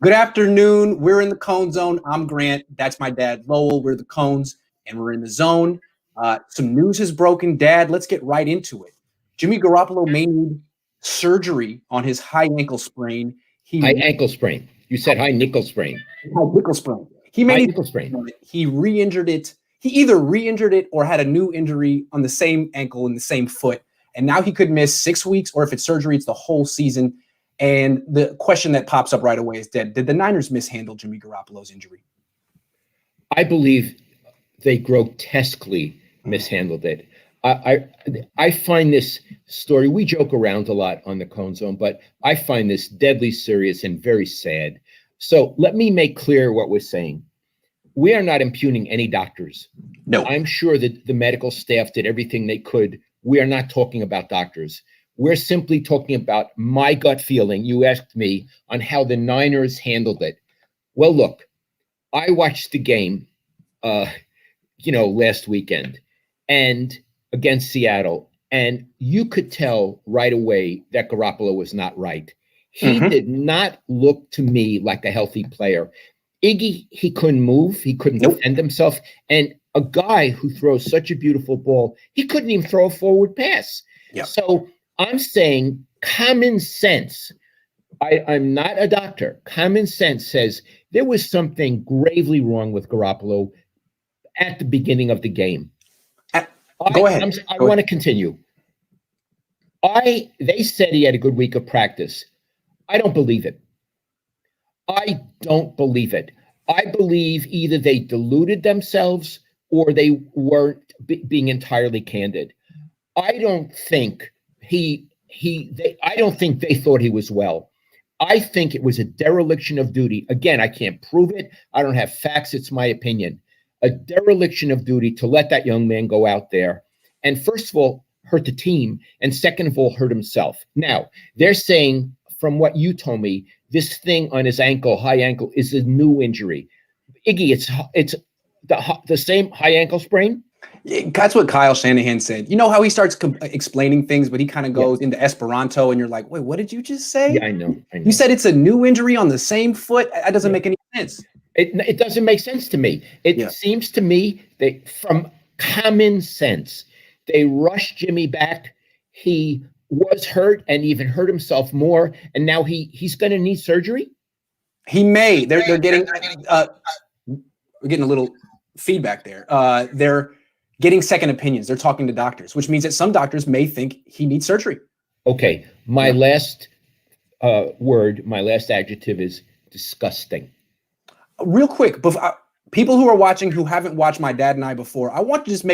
Good afternoon. We're in the Cohn zone. I'm Grant. That's my dad, Lowell. We're the Cohns, and we're in the zone. Some news has broken. Dad, let's get right into it. Jimmy Garoppolo may need surgery on his high ankle sprain. High ankle sprain. You said high nickel sprain. High nickel sprain. He may need sprain. He re-injured it. He either re-injured it or had a new injury on the same ankle and the same foot. And now he could miss 6 weeks, or if it's surgery, it's the whole season. And the question that pops up right away is, did the Niners mishandle Jimmy Garoppolo's injury? I believe they grotesquely mishandled it. I find this story, we joke around a lot on the Cohn Zone, but I find this deadly serious and very sad. So let me make clear what we're saying. We are not impugning any doctors. No. I'm sure that the medical staff did everything they could. We are not talking about doctors. We're simply talking about my gut feeling. You asked me on how the Niners handled it. Well, look, I watched the game, last weekend and against Seattle, and you could tell right away that Garoppolo was not right. He did not look to me like a healthy player. Iggy, he couldn't move. He couldn't defend himself. And a guy who throws such a beautiful ball, he couldn't even throw a forward pass. Yeah. So I'm saying common sense. I'm not a doctor. Common sense says there was something gravely wrong with Garoppolo at the beginning of the game. Go ahead. I want to continue. They said he had a good week of practice. I don't believe it. I don't believe it. I believe either they deluded themselves or they weren't being entirely candid. I don't think I don't think they thought he was well. I think it was a dereliction of duty. Again, I can't prove it. I don't have facts. It's my opinion. A dereliction of duty to let that young man go out there and, first of all, hurt the team, and second of all, hurt himself. Now, they're saying, from what you told me, this thing on his ankle, high ankle, is a new injury. Iggy, it's the same high ankle sprain? That's what Kyle Shanahan said. You know how he starts explaining things, but he kind of goes into Esperanto, and you're like, wait, what did you just say? Yeah, I know. You said it's a new injury on the same foot? That doesn't make any sense. It doesn't make sense to me. It seems to me that from common sense, they rushed Jimmy back. He was hurt and even hurt himself more, and now he's going to need surgery. He may. They're getting we're getting a little feedback there. They're getting second opinions. They're talking to doctors, which means that some doctors may think he needs surgery. Okay, my last word, my last adjective is disgusting. Real quick, people who are watching who haven't watched my dad and I before, I want to just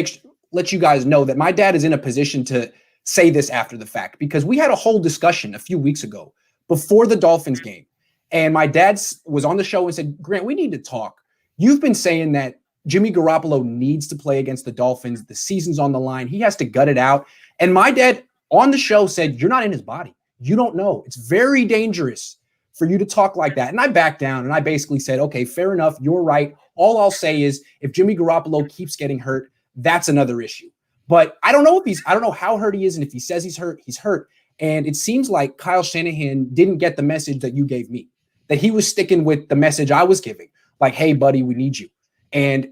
let you guys know that my dad is in a position to say this after the fact, because we had a whole discussion a few weeks ago before the Dolphins game. And my dad was on the show and said, Grant, we need to talk. You've been saying that Jimmy Garoppolo needs to play against the Dolphins. The season's on the line. He has to gut it out. And my dad on the show said, you're not in his body. You don't know. It's very dangerous for you to talk like that. And I backed down and I basically said, okay, fair enough. You're right. All I'll say is if Jimmy Garoppolo keeps getting hurt, that's another issue. But I don't know how hurt he is. And if he says he's hurt, he's hurt. And it seems like Kyle Shanahan didn't get the message that you gave me, that he was sticking with the message I was giving. Like, hey, buddy, we need you. And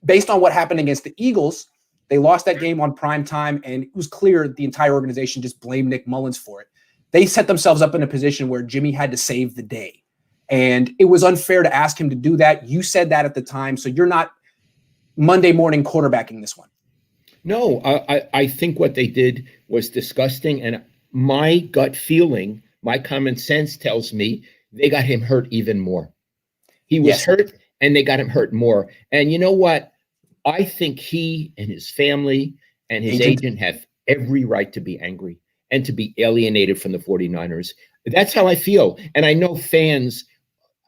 based on what happened against the Eagles, they lost that game on prime time. And it was clear the entire organization just blamed Nick Mullins for it. They set themselves up in a position where Jimmy had to save the day. And it was unfair to ask him to do that. You said that at the time. So you're not Monday morning quarterbacking this one. No, I think what they did was disgusting. And my gut feeling, my common sense tells me they got him hurt even more. He was hurt and they got him hurt more. And you know what? I think he and his family and his agent have every right to be angry and to be alienated from the 49ers. That's how I feel. And I know fans,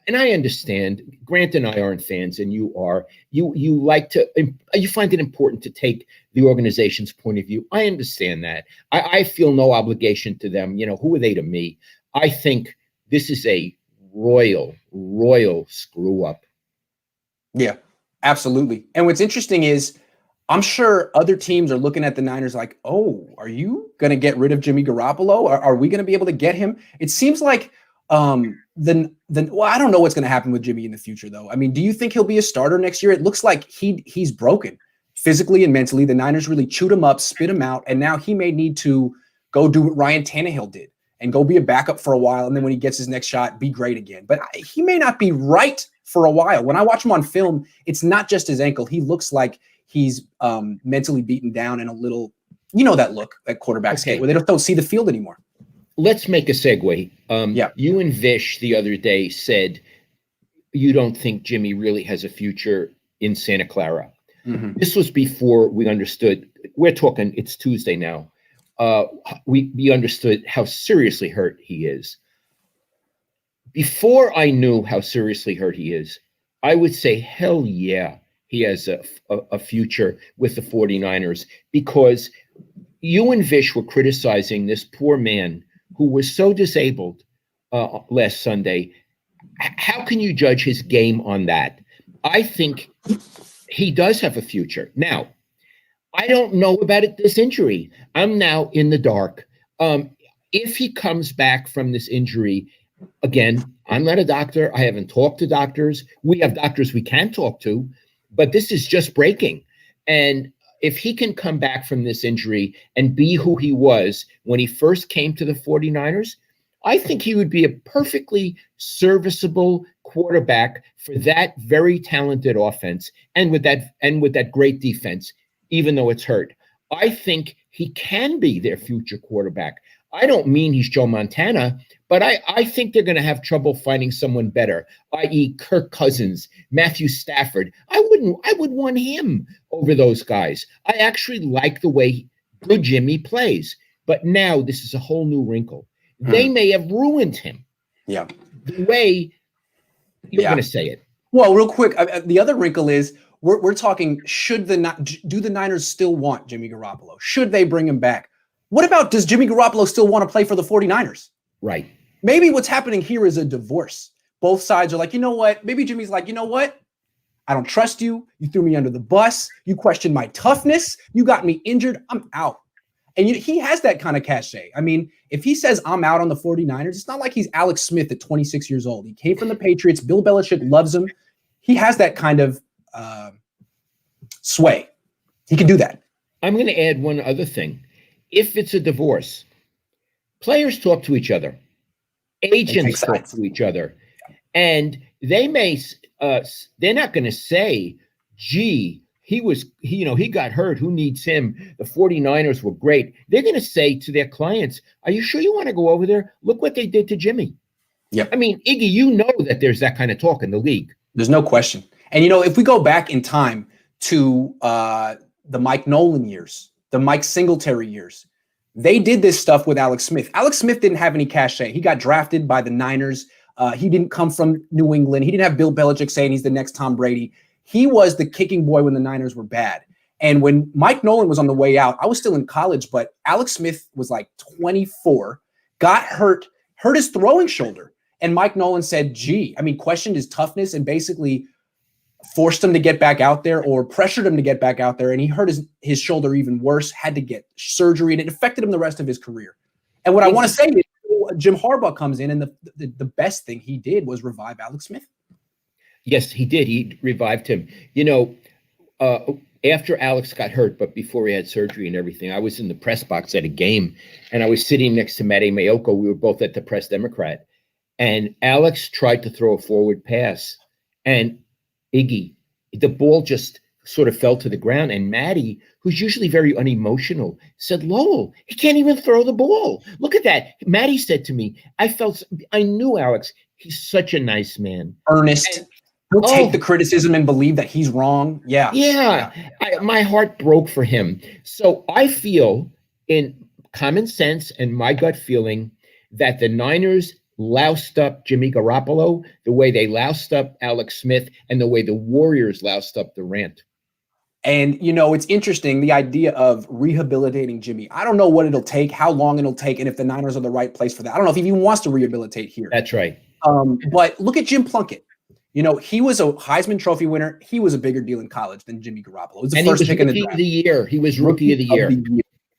and I understand, Grant and I aren't fans, and you are. You like to, you find it important to take the organization's point of view. I understand that. I feel no obligation to them. You know, who are they to me? I think this is a royal screw up. Yeah, absolutely. And what's interesting is I'm sure other teams are looking at the Niners like, oh, are you going to get rid of Jimmy Garoppolo? Are we going to be able to get him? It seems like well, I don't know what's going to happen with Jimmy in the future, though. I mean, do you think he'll be a starter next year? It looks like he's broken physically and mentally. The Niners really chewed him up, spit him out, and now he may need to go do what Ryan Tannehill did and go be a backup for a while, and then when he gets his next shot, be great again. But he may not be right for a while. When I watch him on film, it's not just his ankle. He looks like he's mentally beaten down and a little, that look that quarterbacks get, where they don't see the field anymore. Let's make a segue. You and Vish the other day said you don't think Jimmy really has a future in Santa Clara. Mm-hmm. This was before we understood. We're talking, it's Tuesday now. We understood how seriously hurt he is. Before I knew how seriously hurt he is, I would say, hell yeah, he has a future with the 49ers, because you and Vish were criticizing this poor man who was so disabled last Sunday. How can you judge his game on that? I think he does have a future. Now, I don't know about this injury. I'm now in the dark. If he comes back from this injury, again, I'm not a doctor. I haven't talked to doctors. We have doctors we can talk to, but this is just breaking. And if he can come back from this injury and be who he was when he first came to the 49ers, I think he would be a perfectly serviceable quarterback for that very talented offense and with that great defense, even though it's hurt. I think he can be their future quarterback. I don't mean he's Joe Montana, but I think they're going to have trouble finding someone better, i.e. Kirk Cousins, Matthew Stafford. I would want him over those guys. I actually like the way good Jimmy plays, but now this is a whole new wrinkle. They may have ruined him. Yeah. The way you're going to say it. Well, real quick, the other wrinkle is we're talking, do the Niners still want Jimmy Garoppolo? Should they bring him back? What about, does Jimmy Garoppolo still want to play for the 49ers? Right. Maybe what's happening here is a divorce. Both sides are like, you know what? Maybe Jimmy's like, you know what? I don't trust you. You threw me under the bus. You questioned my toughness. You got me injured. I'm out. And he has that kind of cachet. I mean, if he says I'm out on the 49ers, it's not like he's Alex Smith at 26 years old. He came from the Patriots. Bill Belichick loves him. He has that kind of sway. He can do that. I'm going to add one other thing. If it's a divorce, players talk to each other. Agents talk to each other. And they may, they're not going to say, gee, he got hurt. Who needs him? The 49ers were great. They're going to say to their clients, are you sure you want to go over there? Look what they did to Jimmy. Yep. I mean, Iggy, you know that there's that kind of talk in the league. There's no question. And, if we go back in time to the Mike Nolan years, the Mike Singletary years, they did this stuff with Alex Smith. Alex Smith didn't have any cachet. He got drafted by the Niners. He didn't come from New England. He didn't have Bill Belichick saying he's the next Tom Brady. He was the kicking boy when the Niners were bad. And when Mike Nolan was on the way out, I was still in college, but Alex Smith was like 24, got hurt his throwing shoulder. And Mike Nolan said, questioned his toughness and basically forced him to get back out there or pressured him to get back out there. And he hurt his shoulder even worse, had to get surgery, and it affected him the rest of his career. And what I want to say is Jim Harbaugh comes in, and the best thing he did was revive Alex Smith. Yes, he did. He revived him. After Alex got hurt, but before he had surgery and everything, I was in the press box at a game, and I was sitting next to Matty Mayoko. We were both at the Press Democrat. And Alex tried to throw a forward pass, and Iggy, the ball just sort of fell to the ground. And Matty, who's usually very unemotional, said, Lowell, he can't even throw the ball. Look at that. Matty said to me, I knew Alex. He's such a nice man. Earnest. He'll take the criticism and believe that he's wrong. Yeah. My heart broke for him. So I feel, in common sense and my gut feeling, that the Niners loused up Jimmy Garoppolo the way they loused up Alex Smith and the way the Warriors loused up Durant. And, it's interesting, the idea of rehabilitating Jimmy. I don't know what it'll take, how long it'll take, and if the Niners are the right place for that. I don't know if he even wants to rehabilitate here. That's right. But look at Jim Plunkett. He was a Heisman Trophy winner. He was a bigger deal in college than Jimmy Garoppolo. It was the first pick in the draft. He was rookie of the year.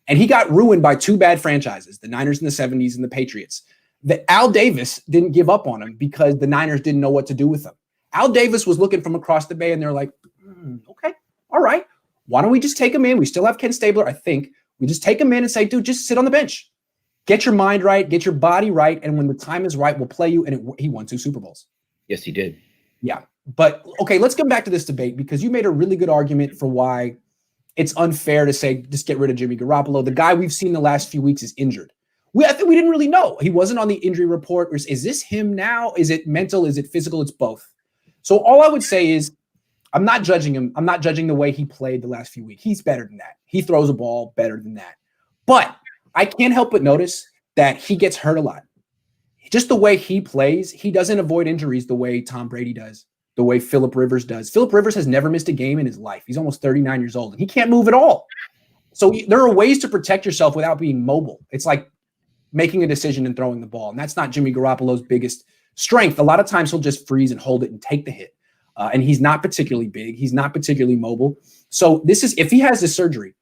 And he got ruined by two bad franchises, the Niners in the 70s and the Patriots. that Al Davis didn't give up on him because the Niners didn't know what to do with him. Al Davis was looking from across the bay, and they're like, okay, all right. Why don't we just take him in? We still have Ken Stabler, I think. We just take him in and say, dude, just sit on the bench. Get your mind right, get your body right, and when the time is right, we'll play you. And he won 2 Super Bowls. Yes, he did. Yeah. But, okay, let's come back to this debate because you made a really good argument for why it's unfair to say just get rid of Jimmy Garoppolo. The guy we've seen the last few weeks is injured. I think we didn't really know. He wasn't on the injury report. Is this him now? Is it mental? Is it physical? It's both. So all I would say is I'm not judging him. I'm not judging the way he played the last few weeks. He's better than that. He throws a ball better than that. But I can't help but notice that he gets hurt a lot. Just the way he plays, he doesn't avoid injuries the way Tom Brady does, the way Phillip Rivers does. Phillip Rivers has never missed a game in his life. He's almost 39 years old, and he can't move at all. So there are ways to protect yourself without being mobile. It's like making a decision and throwing the ball, and that's not Jimmy Garoppolo's biggest strength. A lot of times he'll just freeze and hold it and take the hit. And he's not particularly big. He's not particularly mobile. So this is, if he has this surgery,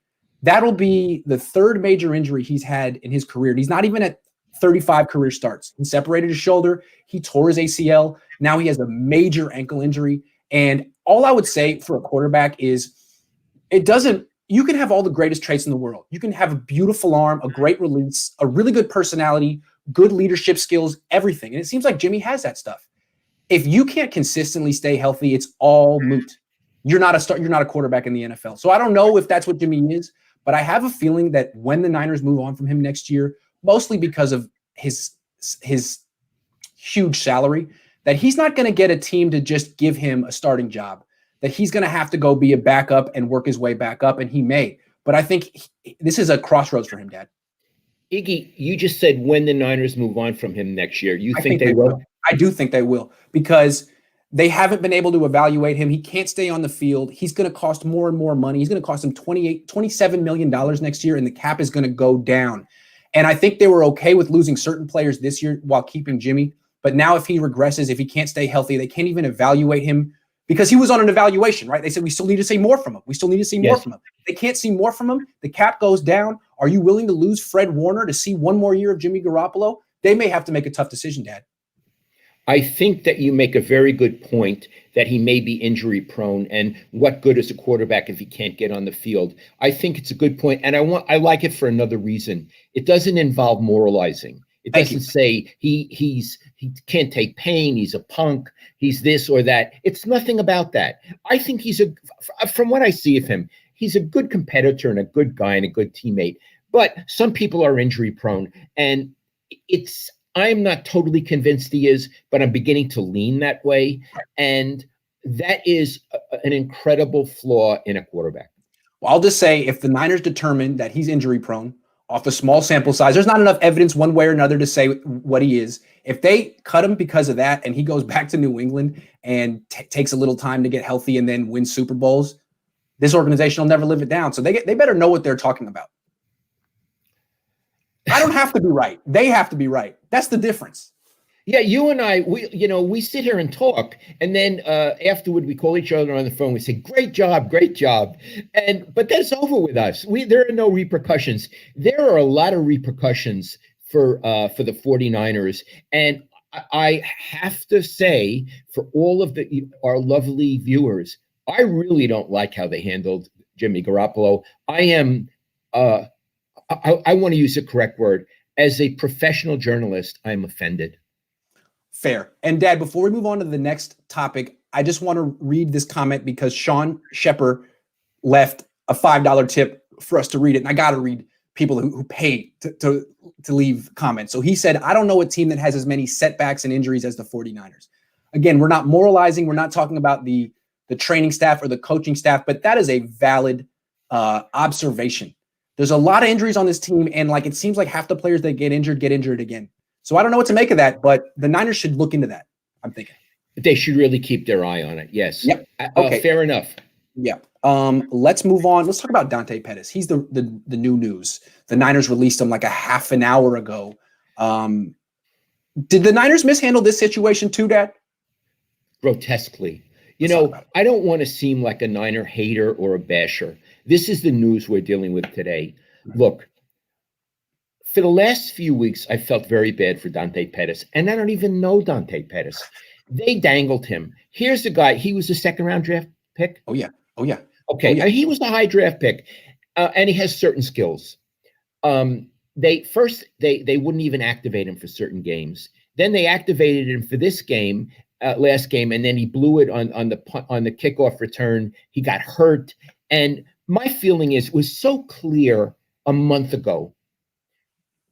that'll be the 3rd major injury he's had in his career. And he's not even at 35 career starts. He separated his shoulder. He tore his ACL. Now he has a major ankle injury. And all I would say for a quarterback is you can have all the greatest traits in the world. You can have a beautiful arm, a great release, a really good personality, good leadership skills, everything. And it seems like Jimmy has that stuff. If you can't consistently stay healthy, it's all moot. You're not a quarterback in the NFL. So I don't know if that's what Jimmy is, but I have a feeling that when the Niners move on from him next year, mostly because of his huge salary, that he's not going to get a team to just give him a starting job, that he's going to have to go be a backup and work his way back up, and he may. But I think this is a crossroads for him, Dad. Iggy, you just said when the Niners move on from him next year. You think they will? I do think they will because they haven't been able to evaluate him. He can't stay on the field. He's going to cost more and more money. He's going to cost them $27 million next year, and the cap is going to go down. And I think they were okay with losing certain players this year while keeping Jimmy. But now if he regresses, if he can't stay healthy, they can't even evaluate him because he was on an evaluation, right? They said, we still need to see more from him. We still need to see more from him. They can't see more from him. The cap goes down. Are you willing to lose Fred Warner to see one more year of Jimmy Garoppolo? They may have to make a tough decision, Dad. I think that you make a very good point that he may be injury prone, and what good is a quarterback if he can't get on the field? I think it's a good point, and I like it for another reason. It doesn't involve moralizing. It doesn't say he can't take pain, he's a punk, he's this or that. It's nothing about that. I think from what I see of him, he's a good competitor and a good guy and a good teammate. But some people are injury prone, and I'm not totally convinced he is, but I'm beginning to lean that way. And that is an incredible flaw in a quarterback. Well, I'll just say if the Niners determine that he's injury prone off a small sample size, there's not enough evidence one way or another to say what he is. If they cut him because of that and he goes back to New England and takes a little time to get healthy and then wins Super Bowls, this organization will never live it down. So they better know what they're talking about. I don't have to be right. They have to be right. That's the difference. Yeah, you and I, we sit here and talk, and then afterward we call each other on the phone. We say, "Great job, great job," but that's over with us. There are no repercussions. There are a lot of repercussions for the 49ers, and I have to say, for all of our lovely viewers, I really don't like how they handled Jimmy Garoppolo. I am. I want to use the correct word. As a professional journalist, I'm offended. Fair. And Dad, before we move on to the next topic, I just want to read this comment because Sean Shepard left a $5 tip for us to read it. And I got to read people who pay to leave comments. So he said, I don't know a team that has as many setbacks and injuries as the 49ers. Again, we're not moralizing. We're not talking about the training staff or the coaching staff, but that is a valid observation. There's a lot of injuries on this team, and it seems like half the players that get injured again. So I don't know what to make of that, but the Niners should look into that, I'm thinking. They should really keep their eye on it, yes. Yep. Okay. Fair enough. Yeah. Let's move on. Let's talk about Dante Pettis. He's the new news. The Niners released him like a half an hour ago. Did the Niners mishandle this situation too, Dad? Grotesquely. I don't want to seem like a Niner hater or a basher. This is the news we're dealing with today. Look, For the last few weeks, I felt very bad for Dante Pettis, and I don't even know Dante Pettis. They dangled him. Here's the guy. He was a second-round draft pick. Oh yeah. Oh yeah. Okay, Oh, yeah. He was a high draft pick, and he has certain skills. They wouldn't even activate him for certain games. Then they activated him for this game, last game, and then he blew it on the kickoff return. He got hurt, and my feeling is it was so clear a month ago.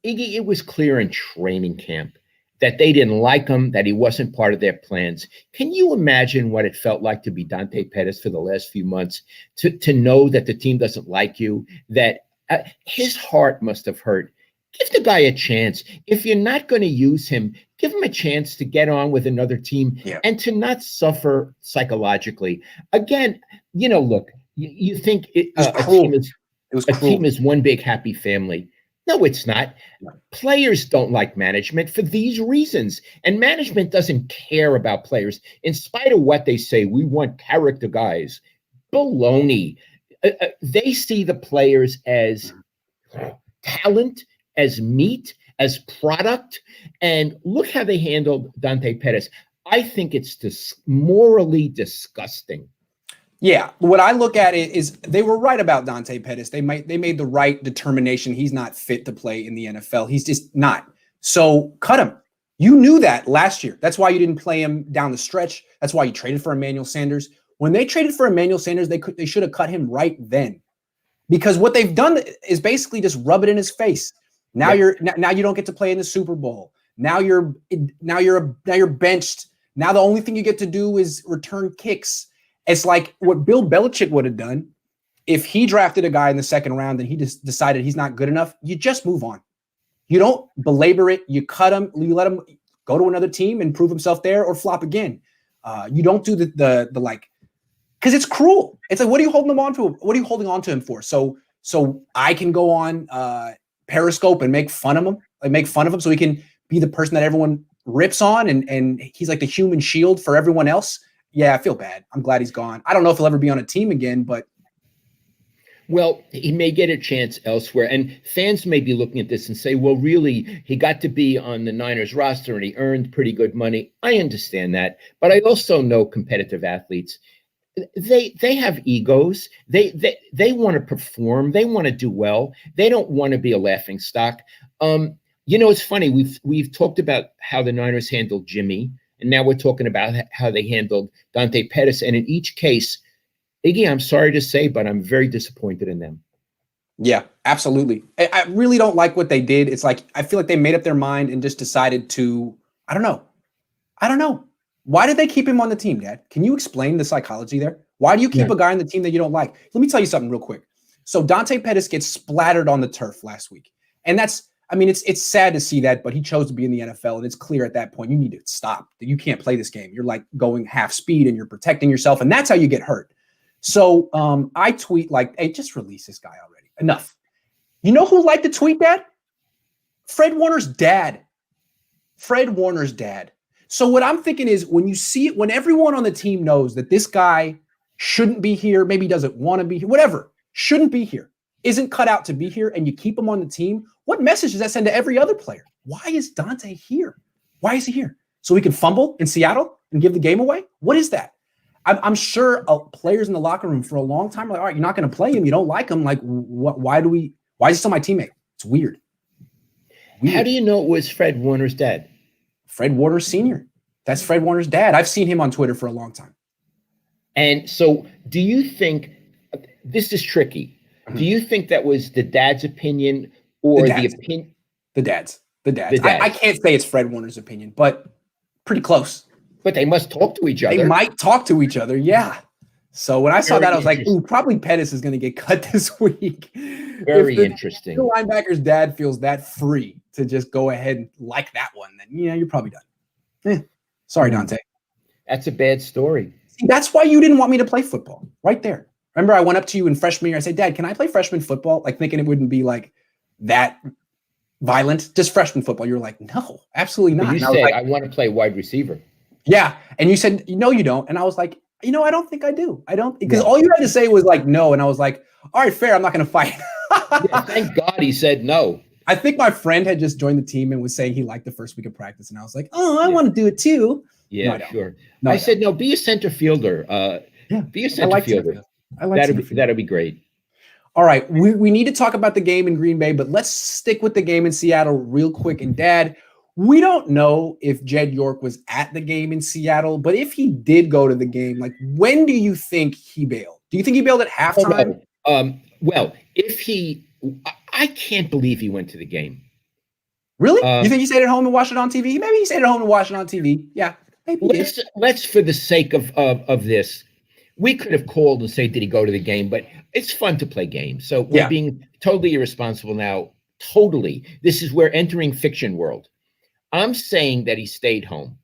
Iggy, it was clear in training camp that they didn't like him, that he wasn't part of their plans. Can you imagine what it felt like to be Dante Pettis for the last few months, to know that the team doesn't like you, that his heart must have hurt? Give the guy a chance. If you're not going to use him, give him a chance to get on with another team and to not suffer psychologically. Again, look, you think a team is one big happy family. No, it's not. Players don't like management for these reasons. And management doesn't care about players. In spite of what they say, we want character guys. Baloney. They see the players as talent, as meat, as product. And look how they handled Dante Pettis. I think it's morally disgusting. Yeah, what I look at it is they were right about Dante Pettis. They made the right determination. He's not fit to play in the NFL. He's just not. So cut him. You knew that last year. That's why you didn't play him down the stretch. That's why you traded for Emmanuel Sanders. When they traded for Emmanuel Sanders, they should have cut him right then, because what they've done is basically just rub it in his face. Now you don't get to play in the Super Bowl. Now you're benched. Now the only thing you get to do is return kicks. It's like what Bill Belichick would have done if he drafted a guy in the second round and he just decided he's not good enough. You just move on. You don't belabor it. You cut him. You let him go to another team and prove himself there, or flop again. You don't do the like, because it's cruel. It's like, what are you holding him on to? What are you holding on to him for? So I can go on Periscope and make fun of him, so he can be the person that everyone rips on, and he's like the human shield for everyone else. Yeah, I feel bad. I'm glad he's gone. I don't know if he'll ever be on a team again, but. Well, he may get a chance elsewhere. And fans may be looking at this and say, well, really, he got to be on the Niners roster and he earned pretty good money. I understand that. But I also know competitive athletes. They have egos. They want to perform. They want to do well. They don't want to be a laughing stock. It's funny. We've talked about how the Niners handled Jimmy. And now we're talking about how they handled Dante Pettis. And in each case, Iggy, I'm sorry to say, but I'm very disappointed in them. Yeah, absolutely. I really don't like what they did. It's like, I feel like they made up their mind and just decided to, I don't know. Why did they keep him on the team, Dad? Can you explain the psychology there? Why do you keep a guy on the team that you don't like? Let me tell you something real quick. So Dante Pettis gets splattered on the turf last week. And it's sad to see that, but he chose to be in the NFL, and it's clear at that point you need to stop. You can't play this game. You're like going half speed and you're protecting yourself, and that's how you get hurt. So I tweet like, hey, just release this guy already. Enough. You know who liked the tweet, Dad? Fred Warner's dad. So what I'm thinking is, when you see it, when everyone on the team knows that this guy shouldn't be here, maybe doesn't want to be here, whatever, shouldn't be here, isn't cut out to be here, and you keep him on the team, what message does that send to every other player? Why is Dante here? Why is he here? So he can fumble in Seattle and give the game away? What is that? I'm sure players in the locker room for a long time are like, all right, you're not going to play him. You don't like him. Like, why is he still my teammate? It's weird. How do you know it was Fred Warner's dad? Fred Warner Sr. That's Fred Warner's dad. I've seen him on Twitter for a long time. And so do you think, this is tricky, do you think that was the dad's opinion or the opinion? The dad's. I can't say it's Fred Warner's opinion, but pretty close. But they must talk to each other. They might talk to each other, yeah. So when I saw that, I was like, ooh, probably Pettis is going to get cut this week. Very interesting. The linebacker's dad feels that free to just go ahead and like that one, then yeah, you're probably done. Sorry, Dante. That's a bad story. See, that's why you didn't want me to play football, right there. Remember, I went up to you in freshman year. I said, Dad, can I play freshman football? Like, thinking it wouldn't be like that violent, just freshman football. You were like, no, absolutely not. But you said, I want to play wide receiver. Yeah. And you said, no, you don't. And I was like, I don't think I do. I don't, because all you had to say was like, no. And I was like, all right, fair. I'm not going to fight. Yeah, thank God he said no. I think my friend had just joined the team and was saying he liked the first week of practice, and I was like, "Oh, I want to do it too." Yeah, No, sure. No, I said, no, be a center fielder. Yeah, Be a center fielder. I like That'll be great. All right, we need to talk about the game in Green Bay, but let's stick with the game in Seattle real quick. And Dad, we don't know if Jed York was at the game in Seattle, but if he did go to the game, like when do you think he bailed? Do you think he bailed at halftime? Well, I can't believe he went to the game. Really? You think he stayed at home and watched it on TV? Maybe he stayed at home and watched it on TV. Yeah, maybe. Let's for the sake of this, we could have called and say, did he go to the game? But it's fun to play games. So we're being totally irresponsible now. Totally. This is we're entering fiction world. I'm saying that he stayed home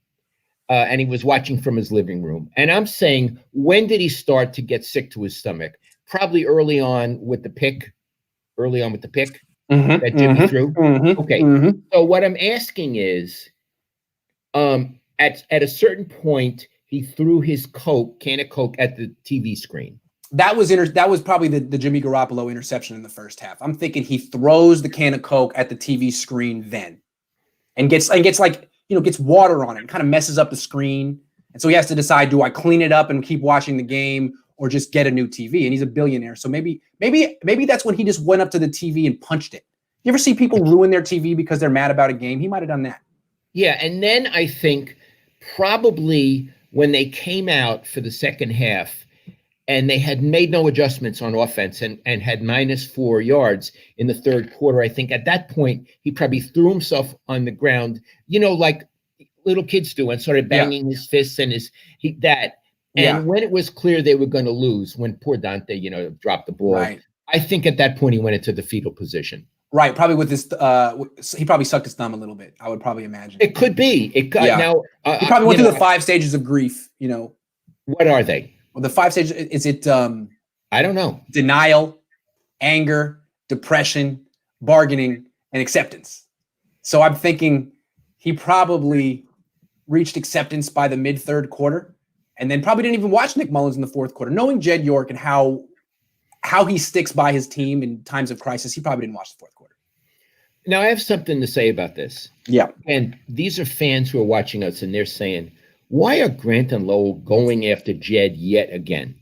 and he was watching from his living room. And I'm saying, when did he start to get sick to his stomach? Probably early on with the pick. That Jimmy threw. Okay. So what I'm asking is, at a certain point, he threw his can of Coke at the TV screen. That was probably the Jimmy Garoppolo interception in the first half. I'm thinking he throws the can of Coke at the TV screen then, and gets water on it and kind of messes up the screen. And so he has to decide, do I clean it up and keep watching the game or just get a new TV? And he's a billionaire. So maybe that's when he just went up to the TV and punched it. You ever see people ruin their TV because they're mad about a game? He might have done that. Yeah. And then I think probably when they came out for the second half and they had made no adjustments on offense and had -4 yards in the third quarter, I think at that point, he probably threw himself on the ground, like little kids do, and started banging his fists and And when it was clear they were going to lose, when poor Dante, dropped the ball, I think at that point he went into the fetal position. Right, probably with this, he probably sucked his thumb a little bit. I would probably imagine. It could be. Now he probably went through the 5 stages of grief. What are they? Well, the 5 stages. Is it? I don't know. Denial, anger, depression, bargaining, and acceptance. So I'm thinking he probably reached acceptance by the mid-third quarter, and then probably didn't even watch Nick Mullins in the fourth quarter. Knowing Jed York and how he sticks by his team in times of crisis, he probably didn't watch the fourth quarter. Now, I have something to say about this. Yeah. And these are fans who are watching us, and they're saying, why are Grant and Lowell going after Jed yet again?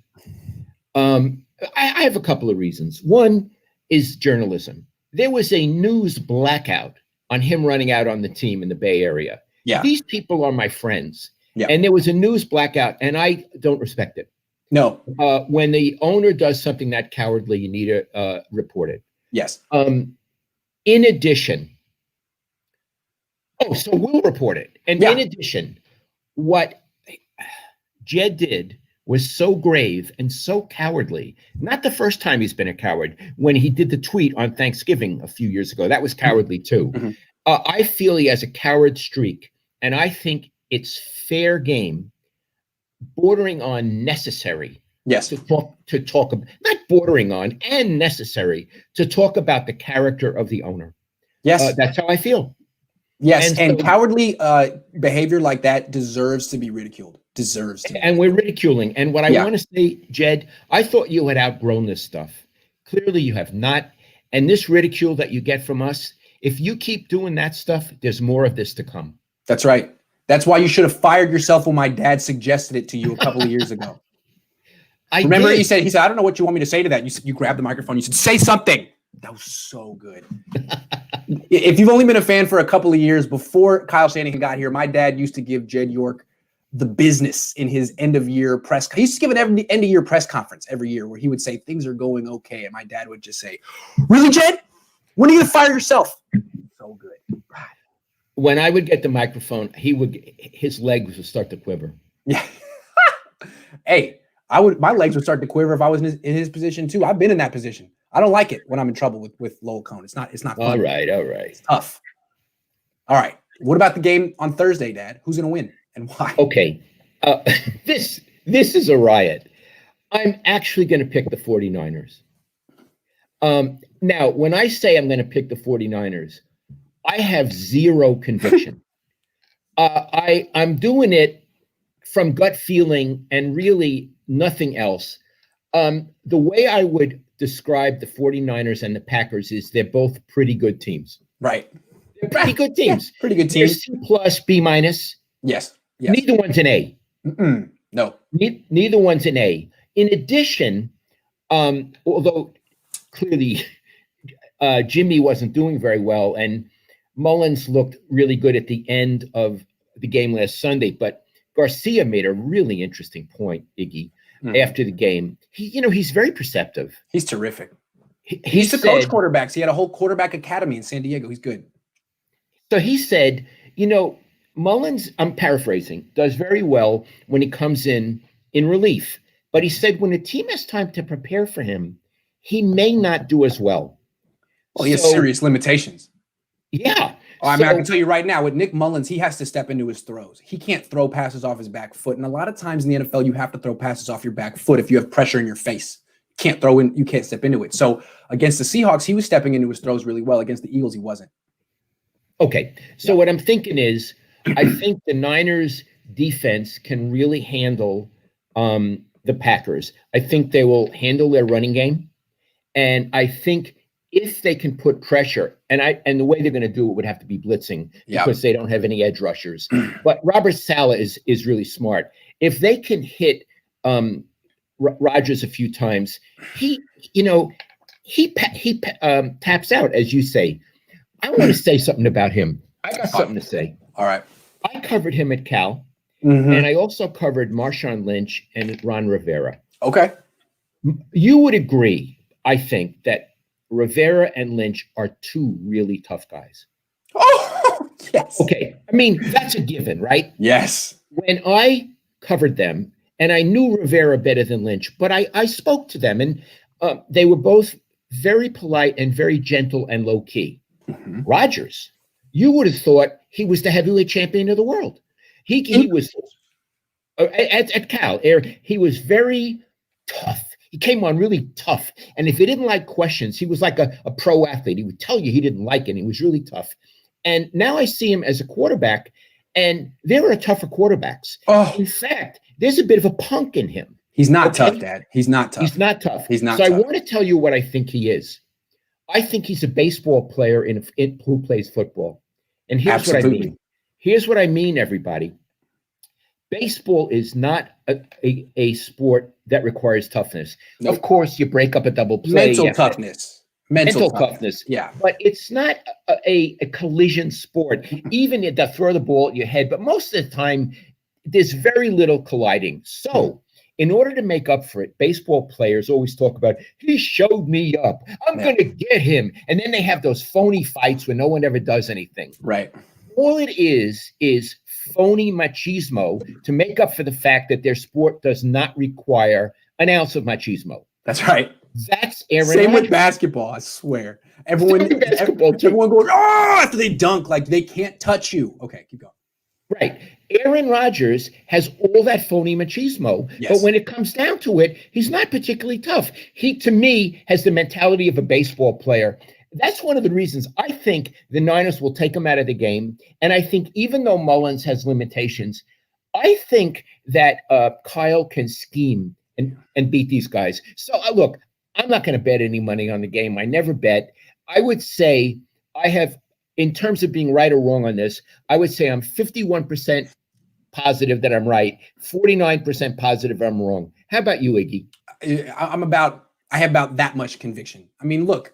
I have a couple of reasons. One is journalism. There was a news blackout on him running out on the team in the Bay Area. Yeah. These people are my friends. Yeah. And there was a news blackout, and I don't respect it. No. When the owner does something that cowardly, you need to report it. Yes. In addition, so we'll report it. And in addition, what Jed did was so grave and so cowardly. Not the first time he's been a coward. When he did the tweet on Thanksgiving a few years ago, that was cowardly too. Mm-hmm. I feel he has a coward streak, and I think it's fair game, bordering on necessary. Yes. To talk about, not bordering on, and necessary to talk about the character of the owner. Yes. That's how I feel. Yes. And cowardly behavior like that deserves to be ridiculed. And we're ridiculing. And what I want to say, Jed, I thought you had outgrown this stuff. Clearly you have not. And this ridicule that you get from us, if you keep doing that stuff, there's more of this to come. That's right. That's why you should have fired yourself when my dad suggested it to you a couple of years ago. Remember, he said, I don't know what you want me to say to that. You grabbed the microphone. You said, say something. That was so good. If you've only been a fan for a couple of years, before Kyle Shanahan got here, my dad used to give Jed York the business in his end-of-year press. He used to give an end-of-year press conference every year where he would say, things are going okay. And my dad would just say, really, Jed? When are you going to fire yourself? So good. When I would get the microphone, his legs would start to quiver. Yeah. Hey, my legs would start to quiver if I was in his position too. I've been in that position. I don't like it when I'm in trouble with Lowell Cohn. It's not fun. All right. It's tough. All right. What about the game on Thursday, Dad? Who's going to win and why? Okay. This is a riot. I'm actually going to pick the 49ers. Now, when I say I'm going to pick the 49ers, I have zero conviction. I'm doing it from gut feeling and really nothing else. The way I would describe the 49ers and the Packers is they're both pretty good teams. Right. They're pretty good teams. Pretty good They're teams. C plus, B minus. Yes. Neither one's an A. No. Neither one's an A. In addition, although clearly Jimmy wasn't doing very well, and Mullins looked really good at the end of the game last Sunday, but Garcia made a really interesting point, Iggy, after the game. He's very perceptive. He's terrific. He used to said, coach quarterbacks. He had a whole quarterback academy in San Diego. He's good. So he said, Mullins, I'm paraphrasing, does very well when he comes in relief. But he said when a team has time to prepare for him, he may not do as well. Well, he has serious limitations. Yeah. I can tell you right now, with Nick Mullins, he has to step into his throws. He can't throw passes off his back foot. And a lot of times in the NFL, you have to throw passes off your back foot if you have pressure in your face. You can't step into it. So against the Seahawks, he was stepping into his throws really well. Against the Eagles, he wasn't. Okay. So what I'm thinking is, I think the Niners defense can really handle the Packers. I think they will handle their running game. And I think if they can put pressure, and the way they're going to do it would have to be blitzing because they don't have any edge rushers. But Robert Saleh is really smart. If they can hit Rodgers a few times, he taps out, as you say. I want to say something about him. I got something to say. All right. I covered him at Cal, and I also covered Marshawn Lynch and Ron Rivera. Okay. You would agree, I think, that Rivera and Lynch are two really tough guys. Oh, yes. Okay. I mean, that's a given, right? Yes. When I covered them, and I knew Rivera better than Lynch, but I spoke to them, and they were both very polite and very gentle and low-key. Rodgers, you would have thought he was the heavyweight champion of the world. He was at Cal. He was very tough. He came on really tough. And if he didn't like questions, he was like a pro athlete. He would tell you he didn't like it. And he was really tough. And now I see him as a quarterback, and there are tougher quarterbacks. Oh. In fact, there's a bit of a punk in him. He's not tough, Dad. He's not tough. He's not tough. He's not tough. So I want to tell you what I think he is. I think he's a baseball player who plays football. And here's what I mean. Here's what I mean, everybody. Baseball is not a sport that requires toughness. Nope. Of course, you break up a double play. Mental toughness. Mental toughness. Yeah. But it's not a collision sport. Even if they throw the ball at your head, but most of the time, there's very little colliding. So in order to make up for it, baseball players always talk about, he showed me up. I'm going to get him. And then they have those phony fights where no one ever does anything. Right. All it is phony machismo to make up for the fact that their sport does not require an ounce of machismo. That's right. That's Aaron Same Rodgers. with basketball, I swear. Everyone goes, oh, after they dunk, like they can't touch you. Okay, keep going. Right. Aaron Rodgers has all that phony machismo, but when it comes down to it, he's not particularly tough. He, to me, has the mentality of a baseball player. That's one of the reasons I think the Niners will take him out of the game. And I think even though Mullins has limitations, I think that Kyle can scheme and beat these guys. So look, I'm not going to bet any money on the game. I never bet. I would say I have, in terms of being right or wrong on this, I would say I'm 51% positive that I'm right, 49% positive I'm wrong. How about you, Iggy? I have about that much conviction. I mean, look,